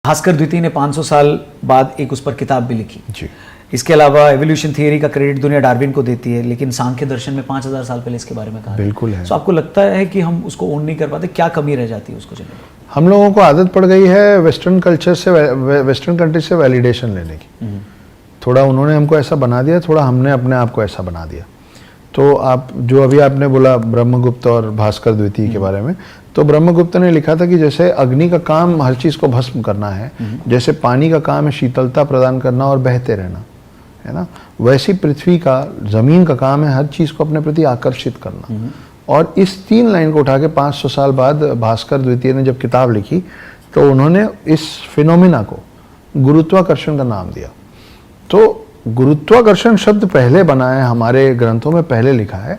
भास्कर द्वितीय ने 500 साल बाद एक उस पर किताब भी लिखी जी। इसके अलावा एवोल्यूशन थियरी का क्रेडिट दुनिया डार्विन को देती है, लेकिन सांख्य दर्शन में 5000 साल पहले इसके बारे में कहा बिल्कुल है। तो आपको लगता है कि हम उसको ओन नहीं कर पाते, क्या कमी रह जाती है उसको चलने में? हम लोगों को आदत पड़ गई है वेस्टर्न कल्चर से, वेस्टर्न कंट्री से वैलिडेशन लेने की। थोड़ा उन्होंने हमको ऐसा बना दिया, थोड़ा हमने अपने आप को ऐसा बना दिया। तो आप जो अभी आपने बोला ब्रह्मगुप्त और भास्कर द्वितीय के बारे में, तो ब्रह्मगुप्त ने लिखा था कि जैसे अग्नि का काम हर चीज को भस्म करना है, जैसे पानी का काम है शीतलता प्रदान करना और बहते रहना, है ना, वैसी पृथ्वी का, जमीन का काम है हर चीज को अपने प्रति आकर्षित करना। और इस 3 लाइन को उठा के 500 साल बाद भास्कर द्वितीय ने जब किताब लिखी तो उन्होंने इस फिनोमिना को गुरुत्वाकर्षण का नाम दिया। तो गुरुत्वाकर्षण शब्द पहले बना है हमारे ग्रंथों में, पहले लिखा है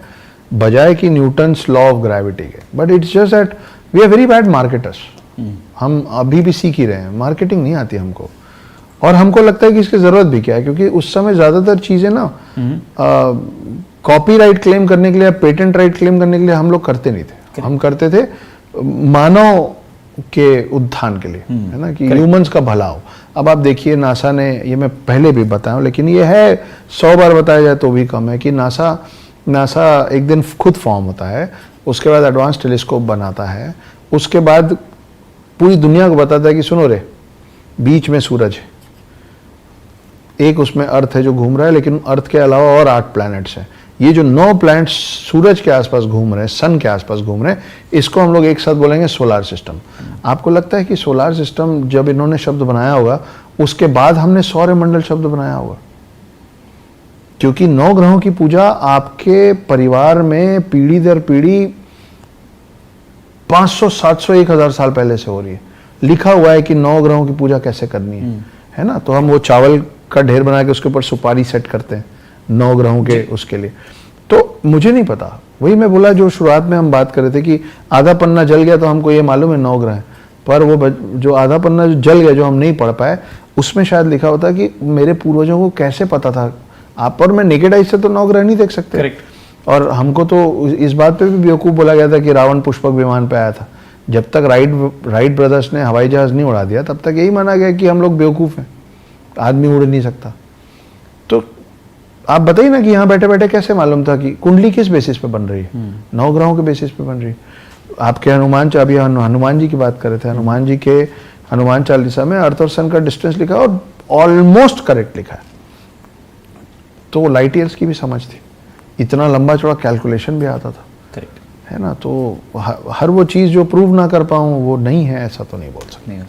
बजाय कि न्यूटन्स लॉ ऑफ ग्रेविटी के। But it's just that we are very bad marketers. हम अभी भी सीख ही रहे हैं, मार्केटिंग नहीं आती हमको, और हमको लगता है कि इसकी जरूरत भी क्या है, क्योंकि उस समय ज्यादातर चीजें ना कॉपीराइट क्लेम करने के लिए, पेटेंट राइट क्लेम करने के लिए हम लोग करते नहीं थे। हम करते थे मानव के उत्थान के लिए, है ना, कि ह्यूमंस का भला हो। अब आप देखिए नासा ने, ये मैं पहले भी बताया हूं लेकिन ये है 100 बार बताया जाए तो भी कम है, कि नासा एक दिन खुद फॉर्म होता है, उसके बाद एडवांस टेलीस्कोप बनाता है, उसके बाद पूरी दुनिया को बताता है कि सुनो रे, बीच में सूरज है, एक उसमें अर्थ है जो घूम रहा है, लेकिन अर्थ के अलावा और 8 प्लैनेट्स हैं। ये जो 9 प्लैनेट्स सूरज के आसपास घूम रहे हैं, सन के आसपास घूम रहे हैं, इसको हम लोग एक साथ बोलेंगे सोलार सिस्टम। आपको लगता है कि सोलार सिस्टम जब इन्होंने शब्द बनाया होगा उसके बाद हमने सौरमंडल शब्द बनाया होगा? क्योंकि 9 ग्रहों की पूजा आपके परिवार में पीढ़ी दर पीढ़ी 500, 700, 1000 साल पहले से हो रही है। लिखा हुआ है कि 9 ग्रहों की पूजा कैसे करनी है ना। तो हम वो चावल का ढेर बना के उसके ऊपर सुपारी सेट करते हैं 9 ग्रहों के उसके लिए। तो मुझे नहीं पता, वही मैं बोला जो शुरुआत में हम बात कर रहे थे कि आधा पन्ना जल गया तो हमको ये मालूम है 9 ग्रह हैं, पर वो जो आधा पन्ना जो जल गया, जो हम नहीं पढ़ पाए, उसमें शायद लिखा होता कि मेरे पूर्वजों को कैसे पता था। आप और मैं नेकेड आई से तो 9 ग्रह नहीं देख सकते। करेक्ट। और हमको तो इस बात पे भी बेवकूफ़ बोला गया था कि रावण पुष्पक विमान पे आया था। जब तक राइट ब्रदर्स ने हवाई जहाज नहीं उड़ा दिया तब तक यही माना गया कि हम लोग बेवकूफ़ हैं, आदमी उड़ नहीं सकता। तो आप बताइए ना कि यहाँ बैठे बैठे कैसे मालूम था कि कुंडली किस बेसिस पे बन रही है? 9 ग्रहों के बेसिस पे बन रही है। आपके अभी हनुमान जी की बात कर रहे थे, हनुमान जी के हनुमान चालीसा में अर्थ और सन का डिस्टेंस लिखा है और ऑलमोस्ट करेक्ट लिखा है। तो लाइट ईयर्स की भी समझ थी, इतना लंबा चौड़ा कैलकुलेशन भी आता था, करेक्ट है ना। तो हर वो चीज़ जो प्रूव ना कर पाऊँ वो नहीं है, ऐसा तो नहीं बोल सकते।